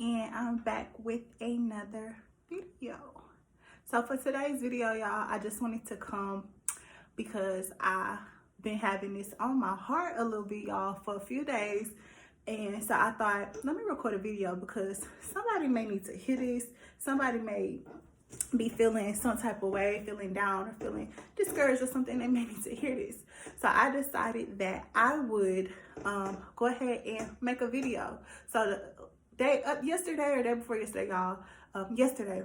And I'm back with another video. So for today's video, y'all, I just wanted to come because I've been having this on my heart a little bit, y'all, for a few days. And so I thought, let me record a video because somebody may need to hear this. Somebody may be feeling some type of way, feeling down or feeling discouraged or something. They may need to hear this. So I decided that I would go ahead and make a video. So the day yesterday or day before yesterday, y'all, yesterday,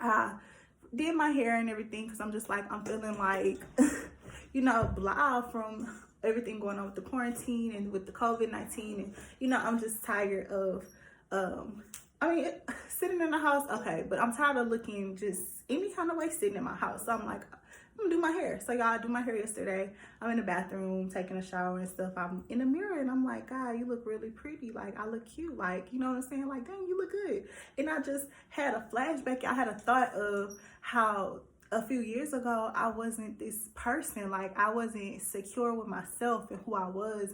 I did my hair and everything because I'm just like, I'm feeling like, blah from everything going on with the quarantine and with the COVID-19. And, I'm just tired of, sitting in the house, okay, but I'm tired of looking just any kind of way sitting in my house. So I'm like, I'm gonna do my hair. So y'all, I do my hair yesterday. I'm in the bathroom taking a shower and stuff. I'm in the mirror and I'm like, God, you look really pretty. Like, I look cute. Like, you know what I'm saying? Like, dang, you look good. And I just had a flashback. I had a thought of how a few years ago, I wasn't this person. Like, I wasn't secure with myself and who I was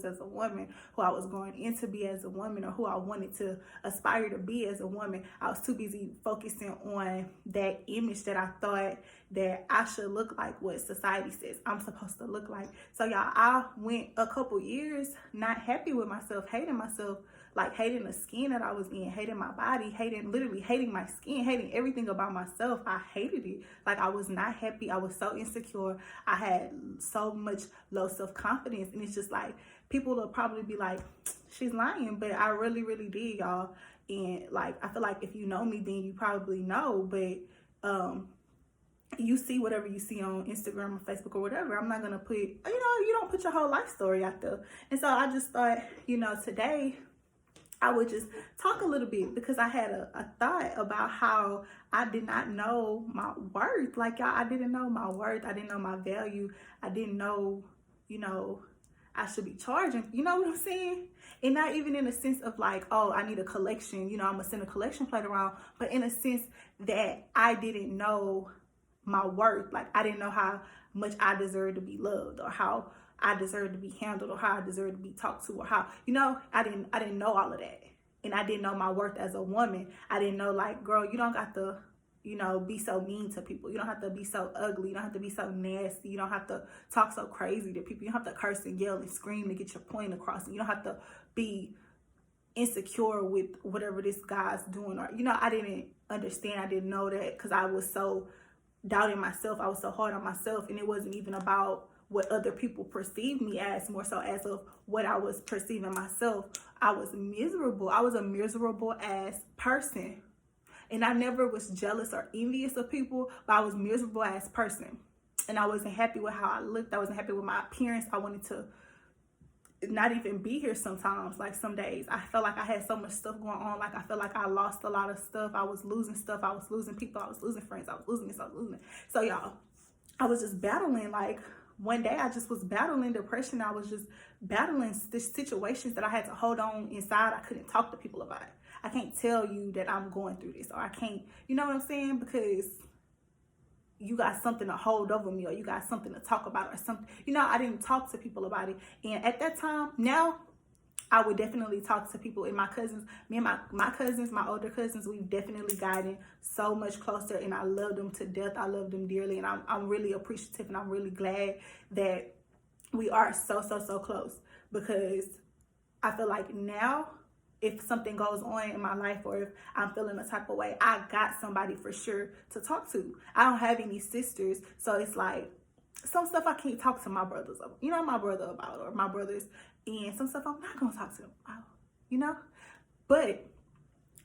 as a woman, who I was going in to be as a woman, or who I wanted to aspire to be as a woman. I was too busy focusing on that image that I thought that I should look like, what society says I'm supposed to look like. So y'all, I went a couple years not happy with myself, hating myself, like hating the skin that I was in, hating my body, literally hating my skin, hating everything about myself. I hated it. Like, I was not happy. I was so insecure. I had so much low self-confidence. And it's just like, people will probably be like, she's lying. But I really, really did, y'all. And like, I feel like if you know me, then you probably know. But you see whatever you see on Instagram or Facebook or whatever. I'm not going to put, you don't put your whole life story out there. And so I just thought, today I would just talk a little bit because I had a thought about how I did not know my worth. Like, y'all, I didn't know my worth. I didn't know my value. I didn't know, I should be charging. You know what I'm saying? And not even in a sense of like, oh, I need a collection. I'm going to send a collection plate around. But in a sense that I didn't know my worth. Like, I didn't know how much I deserved to be loved, or how I deserve to be handled, or how I deserve to be talked to, or how, I didn't know all of that. And I didn't know my worth as a woman. I didn't know, like, girl, you don't got to, be so mean to people. You don't have to be so ugly. You don't have to be so nasty. You don't have to talk so crazy to people. You don't have to curse and yell and scream to get your point across. And you don't have to be insecure with whatever this guy's doing. Or, I didn't understand. I didn't know that because I was so doubting myself. I was so hard on myself. And it wasn't even about what other people perceived me as, more so as of what I was perceiving myself. I was miserable. I was a miserable ass person. And I never was jealous or envious of people, but I was a miserable ass person. And I wasn't happy with how I looked. I wasn't happy with my appearance. I wanted to not even be here sometimes. Like, some days I felt like I had so much stuff going on. Like, I felt like I lost a lot of stuff. I was losing stuff. I was losing people. I was losing friends. I was losing this. I was losing it. So y'all, I was just battling. Like, one day I just was battling depression. I was just battling these situations that I had to hold on inside. I couldn't talk to people about it. I can't tell you that I'm going through this, or I can't, you know what I'm saying? Because you got something to hold over me, or you got something to talk about, or something. I didn't talk to people about it. And at that time, now I would definitely talk to people. And my cousins, me and my cousins, my older cousins, we've definitely gotten so much closer, and I love them to death. I love them dearly, and I'm really appreciative, and I'm really glad that we are so close, because I feel like now, if something goes on in my life, or if I'm feeling a type of way, I got somebody for sure to talk to. I don't have any sisters, so it's like some stuff I can't talk to my brothers about, my brother about, or my brothers, and some stuff I'm not gonna talk to them about, But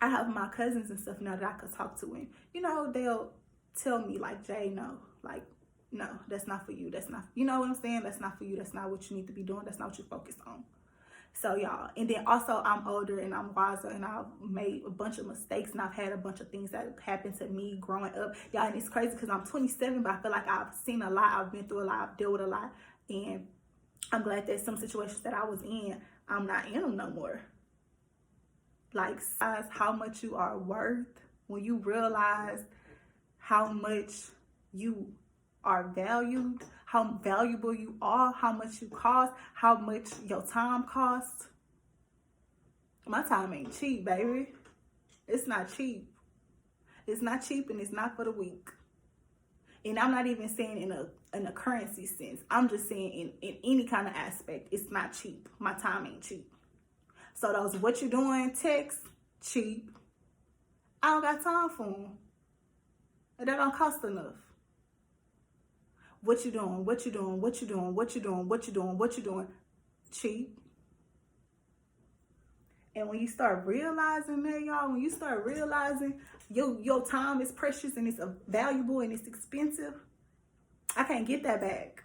I have my cousins and stuff now that I could talk to, and they'll tell me like, Jay, no, like, no, that's not for you. That's not, you know what I'm saying? That's not for you. That's not what you need to be doing. That's not what you focus on. So y'all, and then also I'm older and I'm wiser, and I've made a bunch of mistakes, and I've had a bunch of things that happened to me growing up. Y'all, and it's crazy because I'm 27, but I feel like I've seen a lot. I've been through a lot. I've dealt with a lot. And I'm glad that some situations that I was in, I'm not in them no more. Like, how much you are worth, when you realize how much you are valued, how valuable you are, how much you cost, how much your time costs. My time ain't cheap, baby. It's not cheap. It's not cheap, and it's not for the weak. And I'm not even saying in a currency sense. I'm just saying in any kind of aspect, it's not cheap. My time ain't cheap. So those what you doing texts, cheap. I don't got time for them. That don't cost enough. What you doing? What you doing? What you doing? What you doing? What you doing? What you doing? Cheap. And when you start realizing that, y'all, when you start realizing your time is precious and it's valuable and it's expensive, I can't get that back.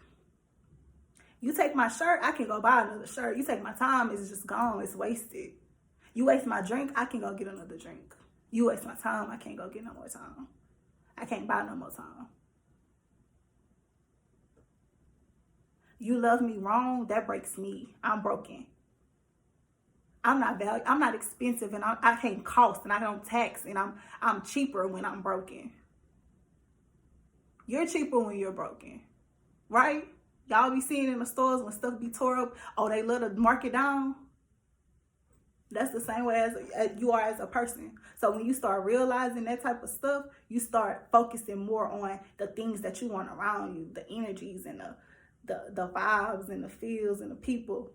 You take my shirt, I can go buy another shirt. You take my time, it's just gone. It's wasted. You waste my drink, I can go get another drink. You waste my time, I can't go get no more time. I can't buy no more time. You love me wrong, that breaks me. I'm broken. I'm not expensive, and I can't cost, and I don't tax, and I'm cheaper when I'm broken. You're cheaper when you're broken, right? Y'all be seeing in the stores when stuff be tore up, oh, they love to mark it down. That's the same way as you are as a person. So when you start realizing that type of stuff, you start focusing more on the things that you want around you, the energies and the vibes and the feels and the people.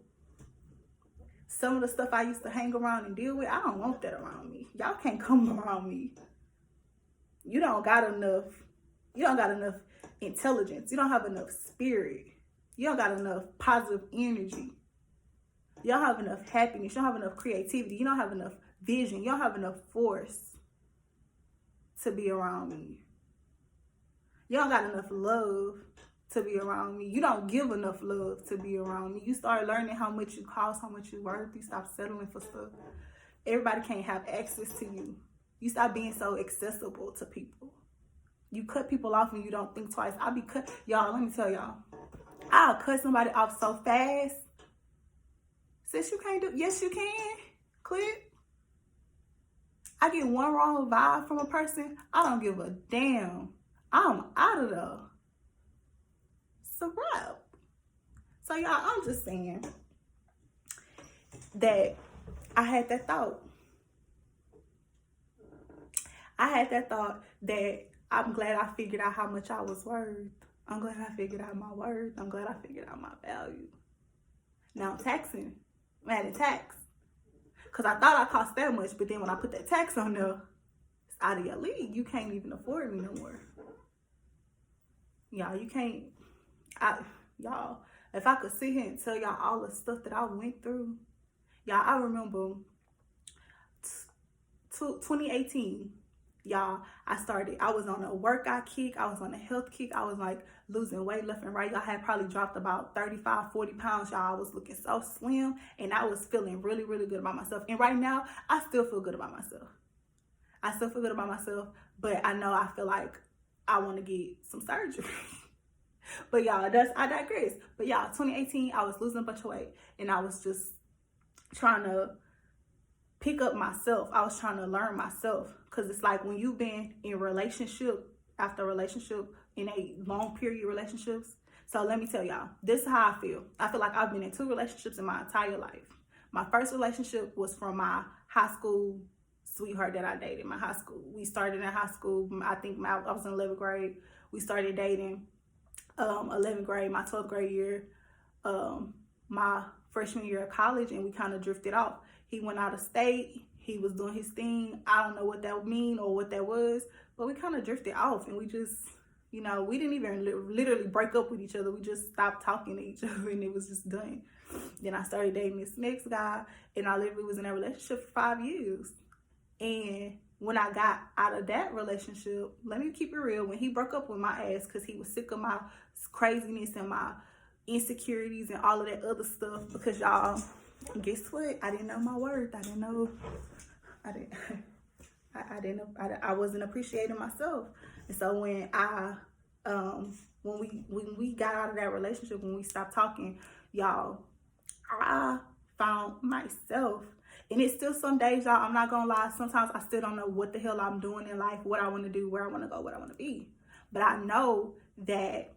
Some of the stuff I used to hang around and deal with, I don't want that around me. Y'all can't come around me. You don't got enough intelligence. You don't have enough spirit. You don't got enough positive energy. You don't have enough happiness. You don't have enough creativity. You don't have enough vision. You don't have enough force to be around me. You don't got enough love to be around me. You don't give enough love to be around me. You start learning how much you cost, how much you worth. You stop settling for stuff. Everybody can't have access to you. You stop being so accessible to people. You cut people off and you don't think twice. Y'all, let me tell y'all. I'll cut somebody off so fast. Sis, you can't do, yes you can. Click. I get one wrong vibe from a person, I don't give a damn. I'm out of there. It's a wrap. So y'all, I'm just saying that I had that thought. That I'm glad I figured out how much I was worth. I'm glad I figured out my worth. I'm glad I figured out my value. Now I'm taxing. I'm adding tax. Because I thought I cost that much, but then when I put that tax on there, it's out of your league. You can't even afford me no more. Y'all, you can't. Y'all, if I could sit here and tell y'all all the stuff that I went through. Y'all, I remember 2018. Y'all, I was on a workout kick. I was on a health kick. I was like losing weight left and right. Y'all had probably dropped about 35, 40 pounds. Y'all, I was looking so slim and I was feeling really, really good about myself. And right now, I still feel good about myself. But I feel like I want to get some surgery. But y'all, I digress. But y'all, 2018, I was losing a bunch of weight and I was just trying to pick up myself. I was trying to learn myself. Because it's like when you've been in relationship after relationship, in a long period relationships. So let me tell y'all, this is how I feel. I feel like I've been in 2 relationships in my entire life. My first relationship was from my high school sweetheart that I dated, my high school. We started in high school. I think I was in 11th grade. We started dating 11th grade, my 12th grade year, my freshman year of college, and we kind of drifted off. He went out of state. He was doing his thing. I don't know what that would mean or what that was, but we kind of drifted off and we just, we didn't even literally break up with each other. We just stopped talking to each other and it was just done. Then I started dating this next guy and I literally was in a relationship for 5 years. And when I got out of that relationship, let me keep it real, when he broke up with my ass because he was sick of my craziness and my insecurities and all of that other stuff, because y'all, guess what? I didn't know my worth. I wasn't appreciating myself. And so when when we got out of that relationship, when we stopped talking, y'all, I found myself. And it's still some days, y'all, I'm not gonna lie, sometimes I still don't know what the hell I'm doing in life, what I want to do, where I want to go, what I want to be. But I know that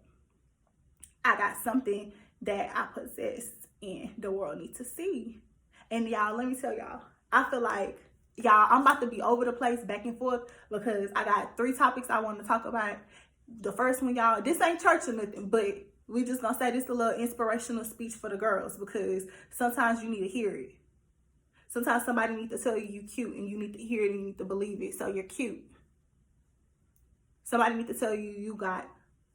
I got something that I possess and the world needs to see. And y'all, let me tell y'all, I feel like, y'all, I'm about to be over the place back and forth because I got 3 topics I want to talk about. The first one, y'all, this ain't church or nothing, but we just gonna say this a little inspirational speech for the girls because sometimes you need to hear it. Sometimes somebody needs to tell you you're cute and you need to hear it and you need to believe it. So you're cute. Somebody needs to tell you you got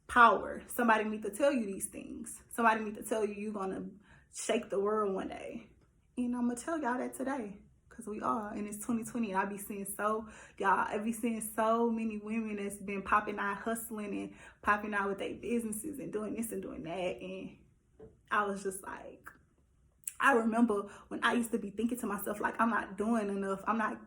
power. Somebody needs to tell you these things. Somebody needs to tell you you're gonna shake the world one day. And I'm gonna tell y'all that today. Because we are, and it's 2020, and I be seeing so many women that's been popping out, hustling and popping out with their businesses and doing this and doing that. And I was just like, I remember when I used to be thinking to myself, like, I'm not doing enough. I'm not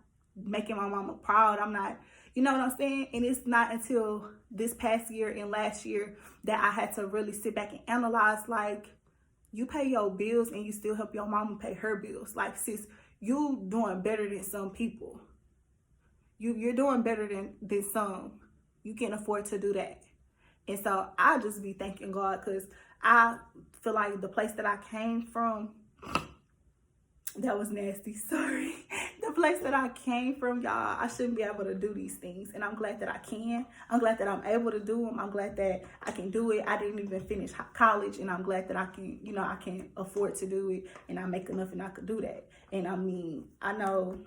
making my mama proud. I'm not, you know what I'm saying? And it's not until this past year and last year that I had to really sit back and analyze, like, you pay your bills and you still help your mama pay her bills. Like, sis, you doing better than some people. You're doing better than some. You can afford to do that. And so I just be thanking God because I feel like the place that I came from, that was nasty, sorry. The place that I came from, y'all, I shouldn't be able to do these things. And I'm glad that I can. I'm glad that I'm able to do them. I'm glad that I can do it. I didn't even finish college, and I'm glad that I can, you know, I can afford to do it, and I make enough and I could do that. And I mean, I know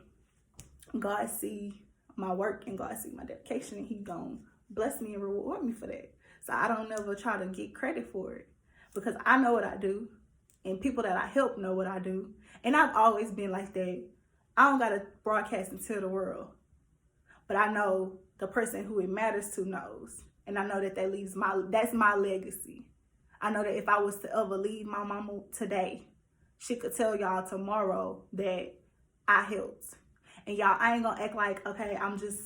God see my work and God see my dedication, and he gonna bless me and reward me for that. So I don't ever try to get credit for it because I know what I do, and people that I help know what I do. And I've always been like that. I don't gotta broadcast and tell the world, but I know the person who it matters to knows, and I know that that's my legacy. I know that if I was to ever leave my mama today, she could tell y'all tomorrow that I helped. And y'all, I ain't gonna act like, okay, I'm just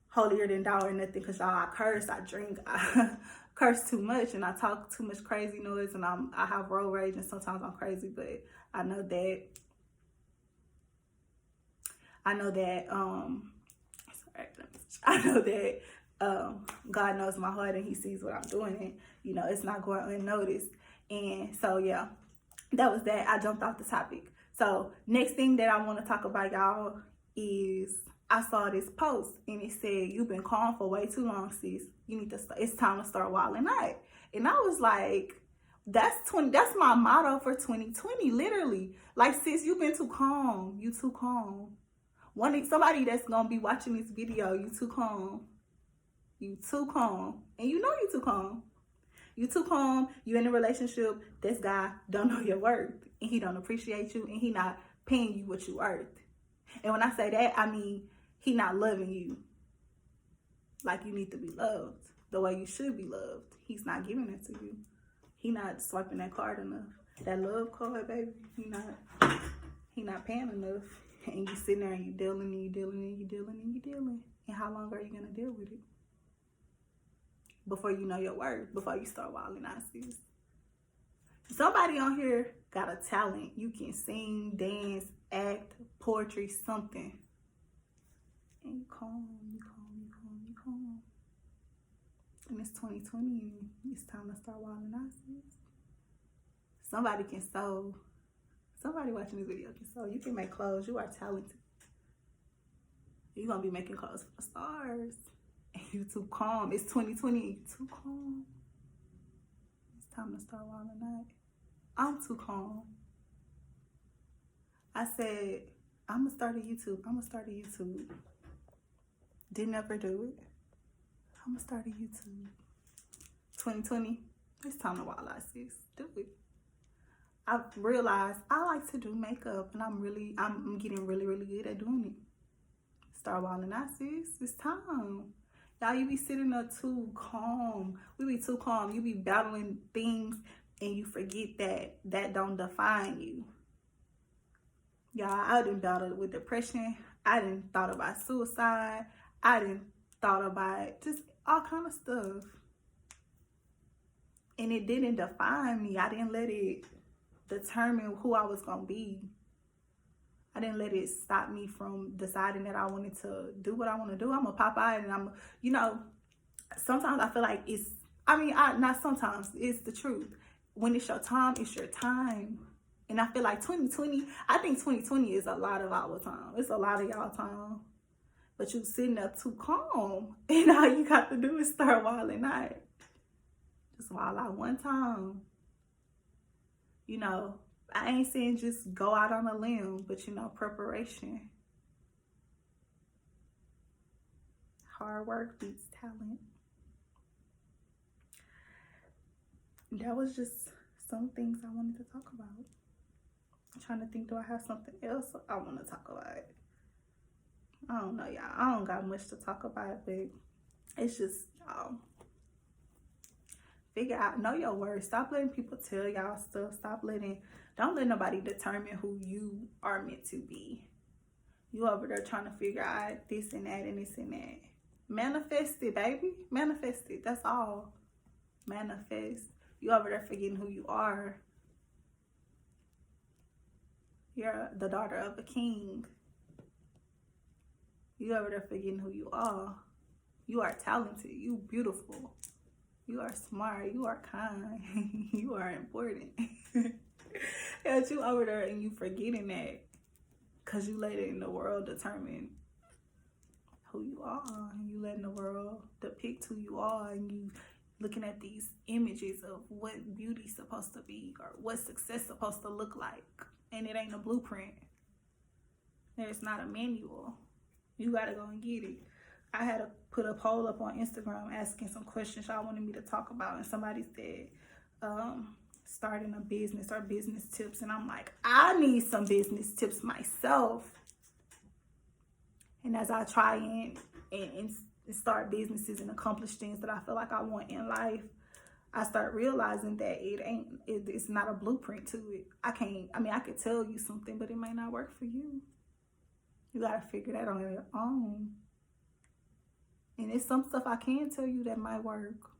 holier than thou or nothing, because y'all, I curse, I drink, I curse too much, and I talk too much crazy noise, and I have road rage, and sometimes I'm crazy, but I know that God knows my heart and he sees what I'm doing, and you know, it's not going unnoticed. And so yeah, that was that. I jumped off the topic. So next thing that I want to talk about, y'all, is I saw this post and it said, you've been calm for way too long, sis. You need to it's time to start wilding out. And I was like, that's my motto for 2020, literally. Like, sis, you've been too calm. You too calm. Somebody that's gonna be watching this video, you too calm. You too calm. And you know you too calm. You too calm. You in a relationship. This guy don't know your worth. And he don't appreciate you. And he not paying you what you worth. And when I say that, I mean he not loving you like you need to be loved. The way you should be loved. He's not giving it to you. He not swiping that card enough. That love card, baby. He not paying enough. And you sitting there and you dealing and you dealing and you dealing and you dealing. And how long are you gonna deal with it? Before you know your worth, before you start wilding out, sis. Somebody on here got a talent. You can sing, dance, act, poetry, something. And you calm. And it's 2020 and it's time to start wilding out, sis. Somebody can sew. Somebody watching this video can sew. You can make clothes. You are talented. You're going to be making clothes for the stars. And you too calm. It's 2020. You too calm. It's time to start wilding out. I'm too calm. I said, I'm going to start a YouTube. Didn't ever do it. I'm going to start a YouTube. 2020. It's time to wild out, sis. Do it. I've realized I like to do makeup, and I'm getting really, really good at doing it. Start wilding out, sis. It's time. Y'all, you be sitting there too calm. We be too calm. You be battling things, and you forget that don't define you. Y'all, I done battled with depression. I done thought about suicide. I done thought about just all kind of stuff. And it didn't define me. I didn't let it determine who I was going to be. I didn't let it stop me from deciding that I wanted to do what I want to do. I'm a pop out, and sometimes I feel like not sometimes, it's the truth. When it's your time, it's your time. And I feel like 2020, I think 2020 is a lot of our time. It's a lot of y'all time. But you sitting there too calm. And all you got to do is start wilding out. Just wild out one time. You know, I ain't saying just go out on a limb, but you know, preparation. Hard work beats talent. That was just some things I wanted to talk about. I'm trying to think, do I have something else I want to talk about? I don't know, y'all. I don't got much to talk about, but it's just, y'all, figure out, know your worth. Stop letting people tell y'all stuff. Don't let nobody determine who you are meant to be. You over there trying to figure out this and that and this and that. Manifest it, baby. Manifest it. That's all. Manifest. You over there forgetting who you are. You're the daughter of a king. You over there forgetting who you are. You are talented. You beautiful. You are smart. You are kind. You are important. Yeah, you over there and you forgetting that because you let it in the world determine who you are. And you letting the world depict who you are, and you looking at these images of what beauty's supposed to be or what success supposed to look like. And it ain't a blueprint. It's not a manual. You gotta go and get it. I had to put a poll up on Instagram asking some questions y'all wanted me to talk about, and somebody said starting a business or business tips, and I'm like, I need some business tips myself. And as I try and start businesses and accomplish things that I feel like I want in life, I start realizing that it's not a blueprint to it. I could tell you something, but it may not work for you. You gotta figure that on your own. And it's some stuff I can tell you that might work.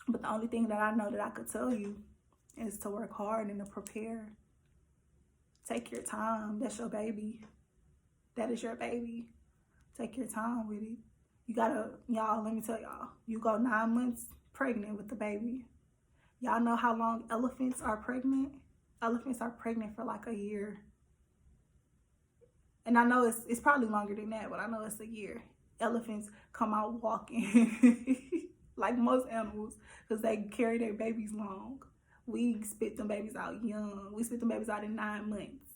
But the only thing that I know that I could tell you is to work hard and to prepare. Take your time. That's your baby. That is your baby. Take your time with it. Y'all, let me tell y'all, you go 9 months pregnant with the baby. Y'all know how long elephants are pregnant? Elephants are pregnant for like a year. And I know it's probably longer than that, but I know it's a year. Elephants come out walking like most animals because they carry their babies long. We spit them babies out young. We spit them babies out in 9 months.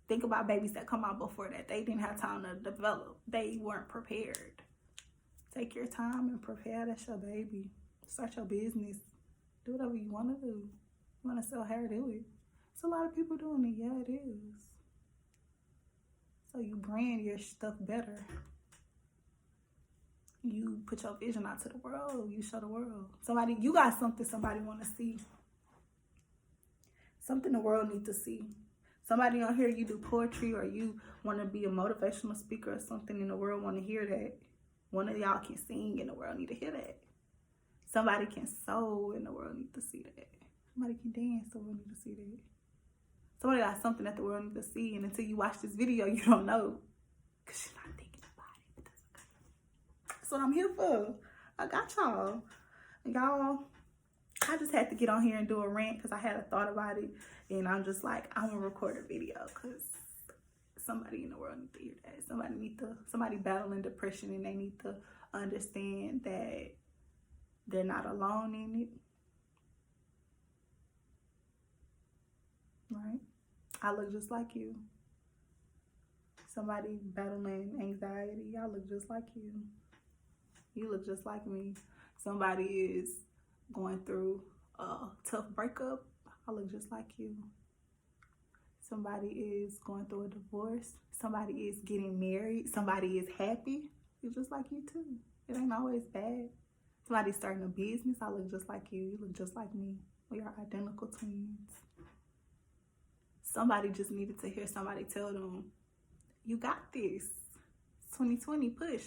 Think about babies that come out before that. They didn't have time to develop. They weren't prepared. Take your time and prepare. That's your baby. Start your business. Do whatever you want to do. You want to sell hair, do it. It's a lot of people doing it. Yeah, it is. So you brand your stuff better. You put your vision out to the world. You show the world. You got something somebody want to see. Something the world needs to see. Somebody on here, you do poetry or you want to be a motivational speaker or something, and the world want to hear that. One of y'all can sing and the world need to hear that. Somebody can sew and the world need to see that. Somebody can dance, the world need to see that. Somebody got something that the world need to see, and until you watch this video, you don't know. Because you're not thinking about it. But that's okay. That's what I'm here for. I got y'all. Y'all, I just had to get on here and do a rant because I had a thought about it. And I'm just like, I'm going to record a video because somebody in the world needs to hear that. Somebody battling depression, and they need to understand that they're not alone in it. Right? I look just like you. Somebody battling anxiety, I look just like you. You look just like me. Somebody is going through a tough breakup, I look just like you. Somebody is going through a divorce. Somebody is getting married. Somebody is happy. It's just like you too. It ain't always bad. Somebody's starting a business. I look just like you. You look just like me. We are identical twins. Somebody just needed to hear somebody tell them, you got this. 2020, push.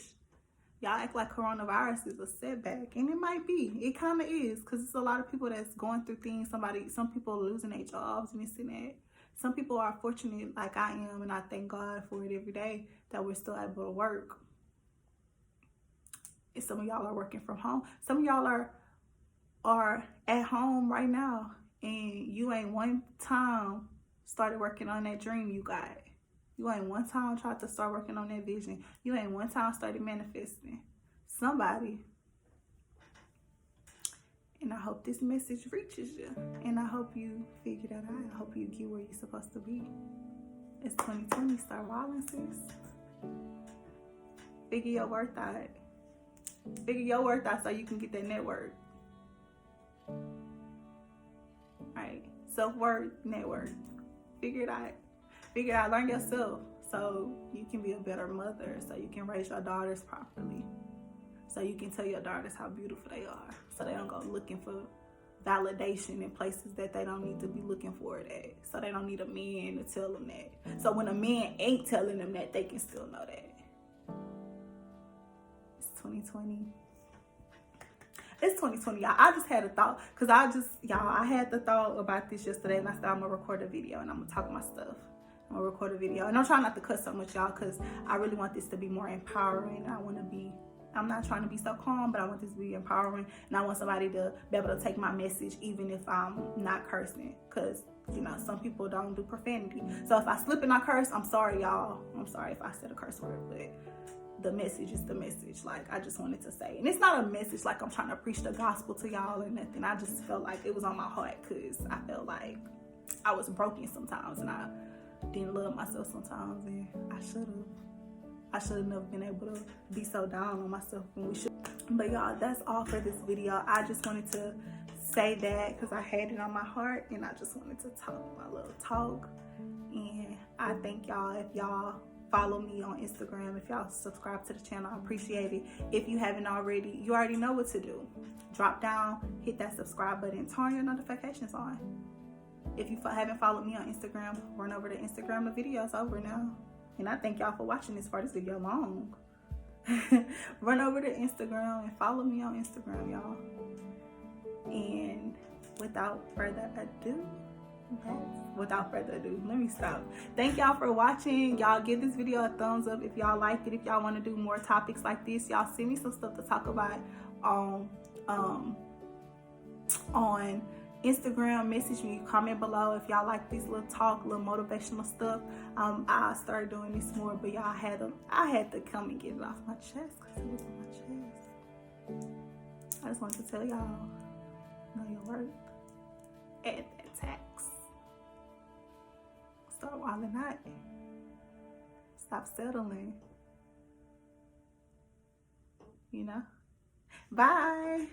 Y'all act like coronavirus is a setback, and it might be. It kind of is, because it's a lot of people that's going through things. Some people are losing their jobs, missing that. Some people are fortunate like I am, and I thank God for it every day that we're still able to work. And some of y'all are working from home. Some of y'all are at home right now, and you ain't one time started working on that dream you got. You ain't one time tried to start working on that vision. You ain't one time started manifesting. Somebody. And I hope this message reaches you. And I hope you figure that out. I hope you get where you're supposed to be. It's 2020. Start wildin', sis. Figure your worth out. Figure your worth out so you can get that network. Right? Self-worth, network. Figure it out. Figure it out. Learn yourself so you can be a better mother, so you can raise your daughters properly, so you can tell your daughters how beautiful they are, so they don't go looking for validation in places that they don't need to be looking for it at, so they don't need a man to tell them that. So when a man ain't telling them that, they can still know that. It's 2020. It's 2020, y'all. I just had a thought, because I had the thought about this yesterday, and I said I'm gonna record a video and I'm gonna talk my stuff. I'm gonna record a video, and I'm trying not to cuss so much, y'all, because I really want this to be more empowering. I'm not trying to be so calm, but I want this to be empowering, and I want somebody to be able to take my message even if I'm not cursing, because you know, some people don't do profanity. So if I slip and I curse, I'm sorry, y'all. I'm sorry if I said a curse word, but the message is the message. Like, I just wanted to say, and it's not a message like I'm trying to preach the gospel to y'all or nothing. I just felt like it was on my heart, because I felt like I was broken sometimes, and I didn't love myself sometimes, and I should have never been able to be so down on myself when we should. But y'all, that's all for this video. I just wanted to say that because I had it on my heart, and I just wanted to talk my little talk. And I thank y'all. If y'all follow me on Instagram, if y'all subscribe to the channel, I appreciate it. If you haven't already, you already know what to do. Drop down, hit that subscribe button, turn your notifications on. If you haven't followed me on Instagram, run over to Instagram. The video's over now. And I thank y'all for watching this part. This video long. Run over to Instagram and follow me on Instagram, y'all. And without further ado, let me stop. Thank y'all for watching. Y'all give this video a thumbs up if y'all like it. If y'all want to do more topics like this, y'all send me some stuff to talk about on Instagram. Message me, comment below if y'all like this little talk, little motivational stuff. I'll start doing this more, but y'all I had to come and get it off my chest because it was on my chest. I just wanted to tell y'all, know your worth. Add that tax. Start wilding out. Stop settling. You know? Bye.